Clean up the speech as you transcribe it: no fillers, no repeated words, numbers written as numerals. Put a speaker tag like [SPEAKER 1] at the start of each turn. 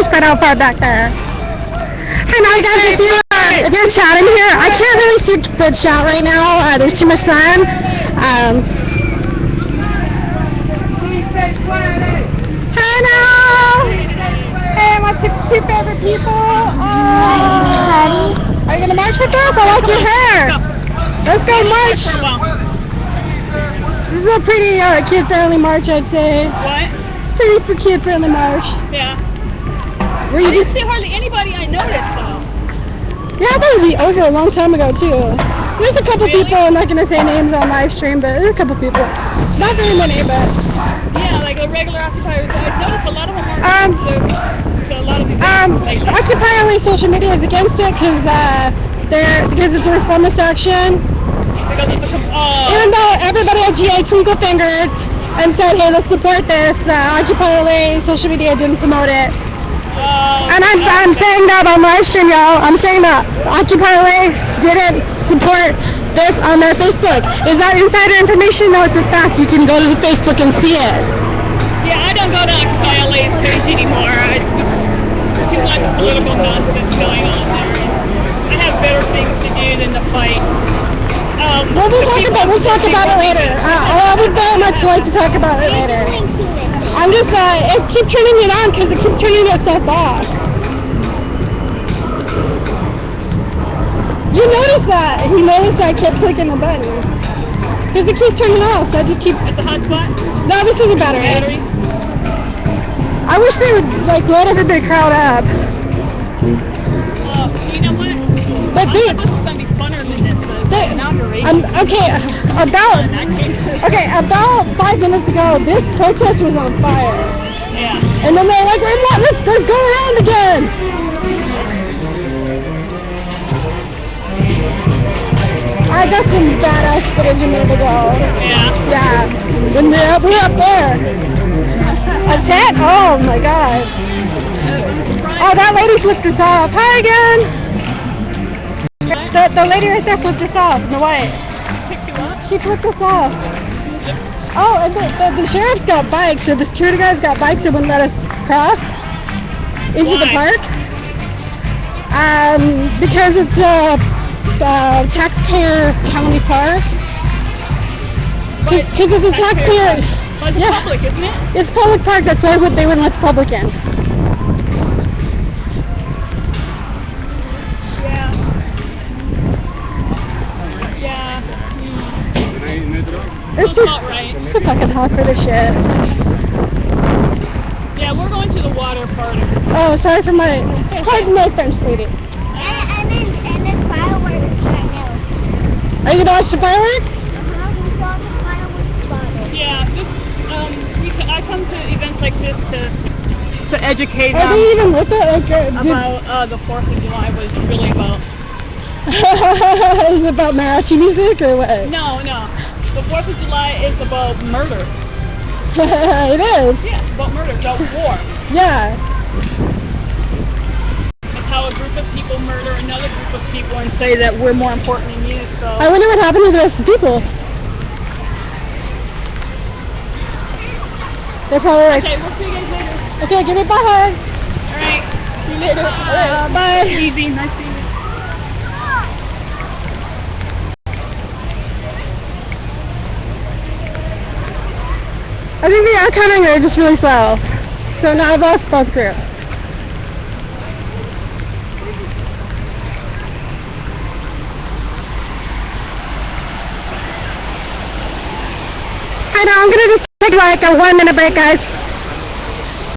[SPEAKER 1] really spread out far back there. Hey, now guys, if you're chatting here, I can't really see the chat right now. There's too much sun. Hey, now. Hey, my two favorite people. Are you gonna march with us? I like your hair. Let's go march. This is a pretty kid-friendly march, I'd say.
[SPEAKER 2] What?
[SPEAKER 1] It's pretty for kid-friendly march.
[SPEAKER 2] Yeah.
[SPEAKER 1] Were you
[SPEAKER 2] I didn't
[SPEAKER 1] just?
[SPEAKER 2] see hardly anybody I noticed though.
[SPEAKER 1] Yeah, I thought it would be over a long time ago too. There's a couple
[SPEAKER 2] Really?
[SPEAKER 1] people. I'm not gonna say names on live stream, but there's a couple people. Not very many, but.
[SPEAKER 2] Yeah, like the regular occupiers. I've noticed a lot of them are to a lot of events lately.
[SPEAKER 1] Occupy LA social media is against it because it's a reformist action.
[SPEAKER 2] Because it's
[SPEAKER 1] Even though everybody at GA twinkle fingered and said, hey, let's support this, Occupy LA social media didn't promote it. And I'm saying that on live stream, y'all. I'm saying that Occupy LA didn't support this on their Facebook. Is that insider information? No, it's a fact. You can go to the Facebook and see it.
[SPEAKER 2] Yeah, I don't go to Occupy LA's page anymore. It's just too much political nonsense going on there. I have better things to do than to fight.
[SPEAKER 1] Well, we'll talk about it later. I would very much like to talk about it later. I'm just, it keeps turning it on because it keeps turning itself off. You notice that. He noticed that I kept clicking the button. Because it keeps turning off, so I just keep...
[SPEAKER 2] It's a hot spot?
[SPEAKER 1] No, this is a battery. I wish they would, like, let everybody crowd up.
[SPEAKER 2] You know what?
[SPEAKER 1] But
[SPEAKER 2] I thought this was going to be funner than this. Inauguration.
[SPEAKER 1] About 5 minutes ago, this protest was on fire.
[SPEAKER 2] Yeah.
[SPEAKER 1] And then they're like, let's go around again. I got some badass footage a minute ago.
[SPEAKER 2] Yeah.
[SPEAKER 1] Yeah. When we're up there. A tent? Oh my god. Oh, that lady flipped us off. Hi again. The lady right there flipped us off in the white.
[SPEAKER 2] Picked you up?
[SPEAKER 1] She flipped us off. Oh, and the sheriff's got bikes, so the security guys got bikes that wouldn't let us cross into the park. Because it's a taxpayer county park. Because it's a taxpayer.
[SPEAKER 2] Well, it's public, isn't it?
[SPEAKER 1] It's public park, that's why they wouldn't let the public in. It's too fucking hot for this shit.
[SPEAKER 2] Yeah, we're going to the water part of this.
[SPEAKER 1] Oh, sorry for my French lady.
[SPEAKER 3] And then fireworks right now.
[SPEAKER 1] Are you gonna watch the fireworks?
[SPEAKER 3] We saw the fireworks spot.
[SPEAKER 2] Yeah, I come to events like this to educate
[SPEAKER 1] Are they even with it?
[SPEAKER 2] about the 4th of July was really about.
[SPEAKER 1] Is it about mariachi music or what?
[SPEAKER 2] No. The 4th of July is about murder.
[SPEAKER 1] It is.
[SPEAKER 2] Yeah, it's about murder. It's about war.
[SPEAKER 1] Yeah.
[SPEAKER 2] It's how a group of people murder another group of people and say that we're more important than you. So.
[SPEAKER 1] I wonder what happened to the rest of the people. They're probably like.
[SPEAKER 2] Okay, we'll see you guys later.
[SPEAKER 1] Okay, give me a bye.
[SPEAKER 2] All right. See you later.
[SPEAKER 1] Bye.
[SPEAKER 2] Easy. Nice seeing you.
[SPEAKER 1] I think the outcoming are just really slow. So now I've lost both groups. I know, I'm gonna just take like a 1 minute break, guys.